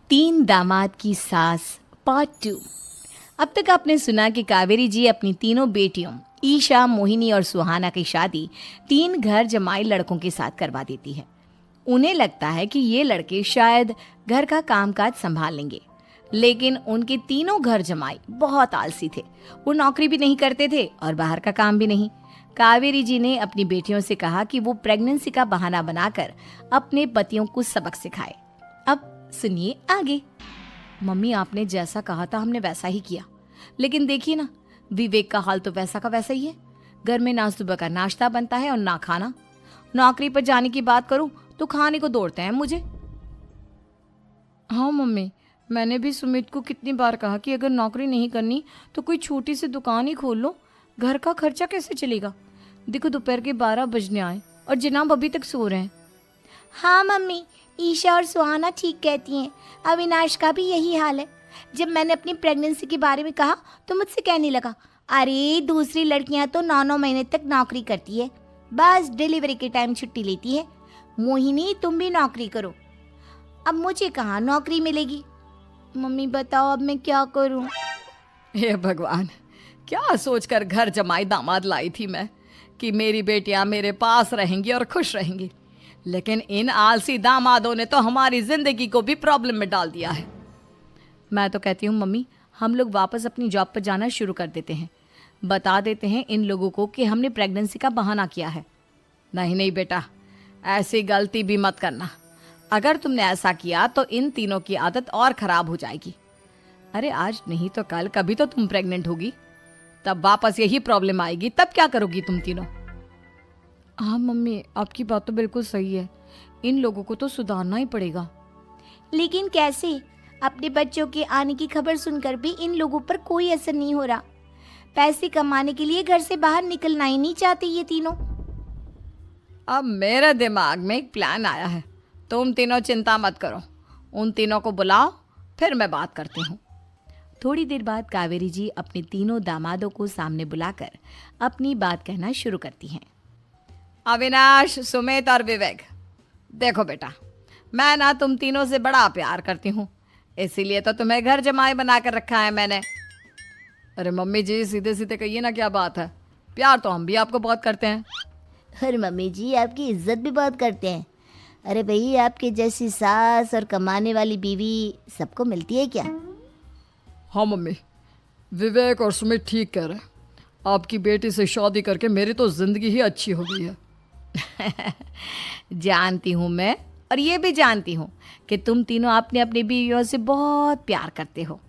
तीन दामाद की सास पार्ट 2। अब तक आपने सुना कि कावेरी जी अपनी तीनों बेटियों ईशा, मोहिनी और सुहाना की शादी तीन घर जमाई लड़कों के साथ करवा देती है। उन्हें लगता है कि ये लड़के शायद घर का कामकाज संभाल लेंगे, लेकिन उनके तीनों घर जमाई बहुत आलसी थे। वो नौकरी भी नहीं करते थे और बाहर का काम भी नहीं। कावेरी जी ने अपनी बेटियों से कहा कि वो प्रेगनेंसी का बहाना बनाकर अपने पतियों को सबक सिखाए। अब सुनिए आगे। मम्मी, आपने जैसा कहा था हमने वैसा ही किया, लेकिन देखिए ना, विवेक का हाल तो वैसा का वैसा ही है। घर में ना सुबह का नाश्ता बनता है और ना खाना। नौकरी पर जाने की बात करूं तो खाने को दौड़ते हैं मुझे। हाँ मम्मी, मैंने भी सुमित को कितनी बार कहा कि अगर नौकरी नहीं करनी तो कोई छोटी सी दुकान ही खोल लो, घर का खर्चा कैसे चलेगा। देखो दोपहर के 12 बजने आए और जनाब अभी तक सो रहे हैं। हाँ मम्मी, ईशा और सुहाना ठीक कहती हैं। अविनाश का भी यही हाल है। जब मैंने अपनी प्रेगनेंसी के बारे में कहा तो मुझसे कहने लगा, अरे दूसरी लड़कियां तो 9-9 महीने तक नौकरी करती है, बस डिलीवरी के टाइम छुट्टी लेती है। मोहिनी, तुम भी नौकरी करो। अब मुझे कहाँ नौकरी मिलेगी। मम्मी बताओ अब मैं क्या करूँ। हे भगवान, क्या सोचकर घर जमाई दामाद लाई थी मैं कि मेरी बेटियां मेरे पास रहेंगी और खुश रहेंगी, लेकिन इन आलसी दामादों ने तो हमारी जिंदगी को भी प्रॉब्लम में डाल दिया है। मैं तो कहती हूँ मम्मी, हम लोग वापस अपनी जॉब पर जाना शुरू कर देते हैं। बता देते हैं इन लोगों को कि हमने प्रेगनेंसी का बहाना किया है। नहीं नहीं बेटा, ऐसी गलती भी मत करना। अगर तुमने ऐसा किया तो इन तीनों की आदत और ख़राब हो जाएगी। अरे आज नहीं तो कल कभी तो तुम प्रेग्नेंट होगी, तब वापस यही प्रॉब्लम आएगी। तब क्या करोगी तुम तीनों। हाँ मम्मी, आपकी बात तो बिल्कुल सही है। इन लोगों को तो सुधारना ही पड़ेगा। लेकिन कैसे? अपने बच्चों के आने की खबर सुनकर भी इन लोगों पर कोई असर नहीं हो रहा। पैसे कमाने के लिए घर से बाहर निकलना ही नहीं चाहते ये तीनों। अब मेरे दिमाग में एक प्लान आया है। तुम तीनों चिंता मत करो, उन तीनों को बुलाओ, फिर मैं बात करती हूँ। थोड़ी देर बाद कावेरी जी अपने तीनों दामादों को सामने बुलाकर अपनी बात कहना शुरू करती हैं। अविनाश, सुमित और विवेक, देखो बेटा, मैं ना तुम तीनों से बड़ा प्यार करती हूँ, इसीलिए तो तुम्हें घर जमाई बना कर रखा है मैंने। अरे मम्मी जी, सीधे सीधे कहिए ना, क्या बात है। प्यार तो हम भी आपको बहुत करते हैं। अरे मम्मी जी, आपकी इज्जत भी बहुत करते हैं। अरे भाई, आपके जैसी सास और कमाने वाली बीवी सबको मिलती है क्या? हाँ मम्मी, विवेक और सुमित ठीक कह रहे हैं। आपकी बेटी से शादी करके मेरी तो ज़िंदगी ही अच्छी हो गई है। जानती हूँ मैं, और ये भी जानती हूँ कि तुम तीनों अपने अपनी बीवियों से बहुत प्यार करते हो।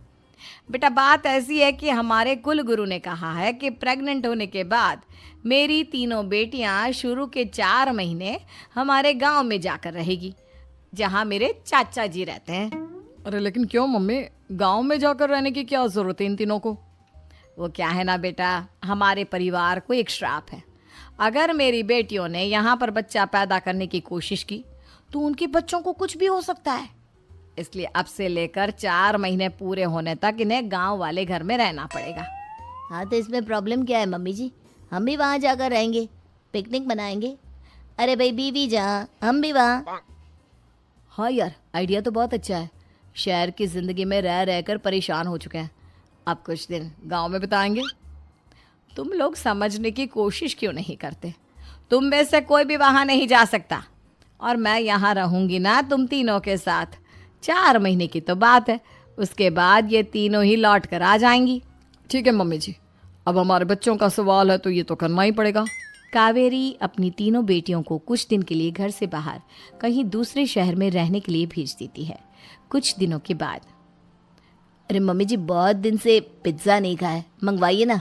बेटा, बात ऐसी है कि हमारे कुल गुरु ने कहा है कि प्रेग्नेंट होने के बाद मेरी तीनों बेटियां शुरू के 4 महीने हमारे गांव में जाकर रहेगी, जहां मेरे चाचा जी रहते हैं। अरे लेकिन क्यों मम्मी, गांव में जाकर रहने की क्या ज़रूरत है इन तीनों को। वो क्या है ना बेटा, हमारे परिवार को एक श्राप है। अगर मेरी बेटियों ने यहाँ पर बच्चा पैदा करने की कोशिश की तो उनके बच्चों को कुछ भी हो सकता है। इसलिए अब से लेकर 4 महीने पूरे होने तक इन्हें गांव वाले घर में रहना पड़ेगा। हाँ तो इसमें प्रॉब्लम क्या है मम्मी जी? हम भी वहाँ जाकर रहेंगे, पिकनिक मनाएंगे। अरे भाई, बीवी जहाँ हम भी वहाँ। हाँ यार, आइडिया तो बहुत अच्छा है। शहर की ज़िंदगी में रह रहकर परेशान हो चुके हैं, अब कुछ दिन गांव में बिताएंगे। तुम लोग समझने की कोशिश क्यों नहीं करते। तुम में से कोई भी वहाँ नहीं जा सकता, और मैं यहाँ रहूँगी ना तुम तीनों के साथ। 4 महीने की तो बात है, उसके बाद ये तीनों ही लौट कर आ जाएंगी। ठीक है मम्मी जी, अब हमारे बच्चों का सवाल है तो ये तो करना ही पड़ेगा। कावेरी अपनी तीनों बेटियों को कुछ दिन के लिए घर से बाहर कहीं दूसरे शहर में रहने के लिए भेज देती है। कुछ दिनों के बाद, अरे मम्मी जी, बहुत दिन से पिज्ज़ा नहीं खाया, मंगवाइए ना।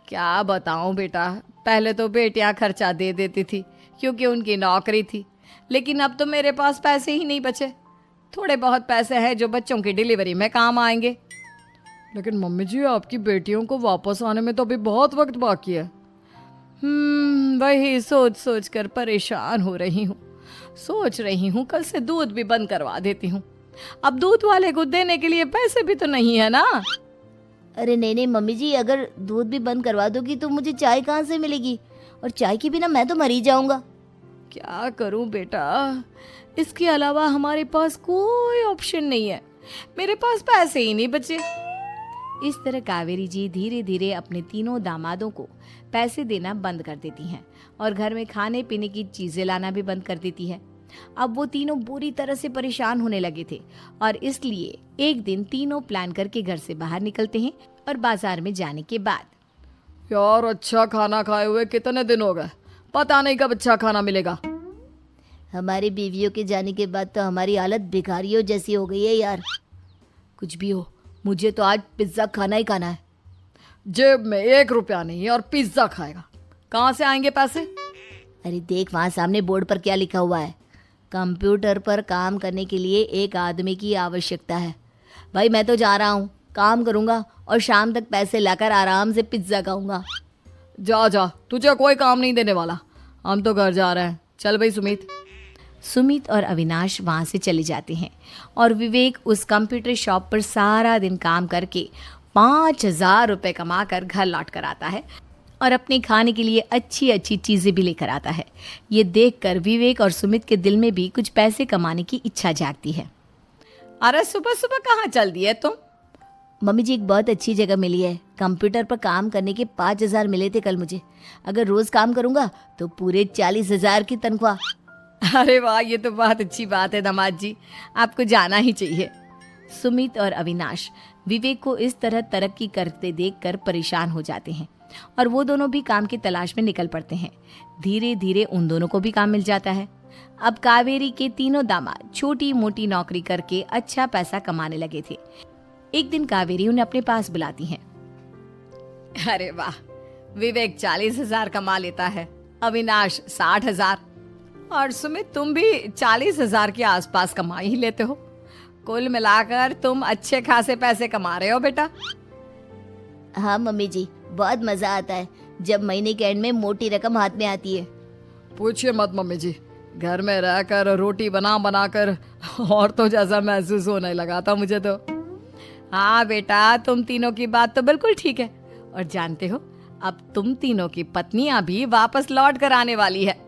क्या बताऊं बेटा, पहले तो बेटियां खर्चा दे देती थी क्योंकि उनकी नौकरी थी, लेकिन अब तो मेरे पास पैसे ही नहीं बचे। थोड़े बहुत पैसे हैं जो बच्चों की डिलीवरी में काम आएंगे। लेकिन मम्मी जी, आपकी बेटियों को वापस आने में तो अभी बहुत वक्त बाकी है। वही सोच सोच कर परेशान हो रही हूँ। सोच रही हूँ कल से दूध भी बंद करवा देती हूँ। अब दूध वाले को देने के लिए पैसे भी तो नहीं है ना। अरे नहीं नहीं मम्मी जी, अगर दूध भी बंद करवा दोगी तो मुझे चाय कहाँ से मिलेगी, और चाय के बिना मैं तो मर ही जाऊंगा। क्या करूं बेटा, इसके अलावा हमारे पास कोई ऑप्शन नहीं है, मेरे पास पैसे ही नहीं बचे। इस तरह कावेरी जी धीरे धीरे अपने तीनों दामादों को पैसे देना बंद कर देती हैं और घर में खाने पीने की चीजें लाना भी बंद कर देती है। अब वो तीनों बुरी तरह से परेशान होने लगे थे और इसलिए एक दिन तीनों प्लान करके घर से बाहर निकलते हैं और बाजार में जाने के बाद यार अच्छा खाना खाए हुए कितने दिन हो गए, पता नहीं कब अच्छा खाना मिलेगा। हमारी बीवियों के जाने के बाद तो हमारी हालत भिखारियों जैसी हो गई है यार। कुछ भी हो, मुझे तो आज पिज्ज़ा खाना ही खाना है। जेब में 1 रुपया नहीं है और पिज्जा खाएगा, कहाँ से आएंगे पैसे? अरे देख वहाँ सामने बोर्ड पर क्या लिखा हुआ है, कंप्यूटर पर काम करने के लिए एक आदमी की आवश्यकता है। भाई मैं तो जा रहा हूँ, काम करूँगा और शाम तक पैसे लाकर आराम से पिज्ज़ा खाऊंगा। जा जा, तुझे कोई काम नहीं देने वाला, हम तो घर जा रहे हैं। चल भाई सुमित। सुमित और अविनाश वहाँ से चले जाते हैं और विवेक उस कंप्यूटर शॉप पर सारा दिन काम करके 5,000 रुपये कमा कर घर लौट कर आता है और अपने खाने के लिए अच्छी अच्छी चीज़ें भी लेकर आता है। ये देखकर विवेक और सुमित के दिल में भी कुछ पैसे कमाने की इच्छा जागती है। अरे सुबह सुबह कहाँ चल दिए तुम? मम्मी जी एक बहुत अच्छी जगह मिली है, कंप्यूटर पर काम करने के 5,000 मिले थे कल मुझे। अगर रोज़ काम करूँगा तो पूरे 40,000 की तनख्वाह। अरे वाह, ये तो बहुत अच्छी बात है दामाद जी, आपको जाना ही चाहिए। सुमित और अविनाश विवेक को इस तरह तरक्की करते देखकर परेशान हो जाते हैं और वो दोनों भी काम की तलाश में निकल पड़ते हैं। धीरे धीरे उन दोनों को भी काम मिल जाता है। अब कावेरी के तीनों दामाद छोटी मोटी नौकरी करके अच्छा पैसा कमाने लगे थे। एक दिन कावेरी उन्हें अपने पास बुलाती हैं। अरे वाह, विवेक 40,000 कमा लेता है, अविनाश 60,000 और सुमित तुम भी 40,000 के आसपास कमा ही लेते हो। कुल मिलाकर तुम अच्छे खासे पैसे कमा रहे हो बेटा। हाँ मम्मी जी, बहुत मज़ा आता है जब महीने के एंड में मोटी रकम हाथ में आती है। पूछिए मत मम्मी जी, घर में रहकर रोटी बना बना कर और तो जैसा महसूस होने लगा था मुझे तो। हाँ बेटा, तुम तीनों की बात तो बिल्कुल ठीक है और जानते हो अब तुम तीनों की पत्नियां भी वापस लौट कर आने वाली है।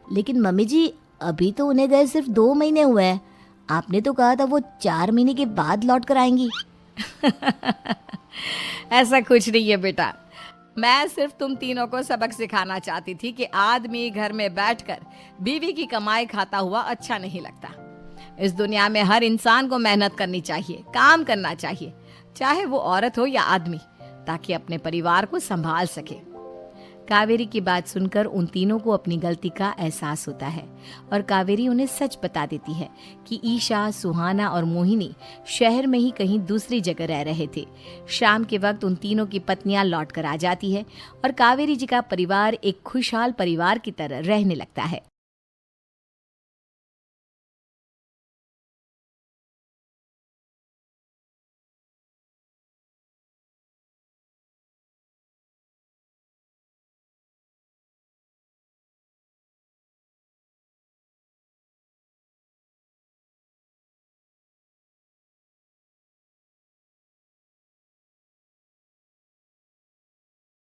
लेकिन मम्मी जी अभी तो उन्हें गए सिर्फ 2 महीने हुए हैं, आपने तो कहा था वो 4 महीने के बाद लौट कर आएंगी। ऐसा कुछ नहीं है बेटा, मैं सिर्फ तुम तीनों को सबक सिखाना चाहती थी कि आदमी घर में बैठकर बीवी की कमाई खाता हुआ अच्छा नहीं लगता। इस दुनिया में हर इंसान को मेहनत करनी चाहिए, काम करना चाहिए, चाहे वो औरत हो या आदमी, ताकि अपने परिवार को संभाल सके। कावेरी की बात सुनकर उन तीनों को अपनी गलती का एहसास होता है और कावेरी उन्हें सच बता देती है कि ईशा, सुहाना और मोहिनी शहर में ही कहीं दूसरी जगह रह रहे थे। शाम के वक्त उन तीनों की पत्नियां लौट कर आ जाती है और कावेरी जी का परिवार एक खुशहाल परिवार की तरह रहने लगता है।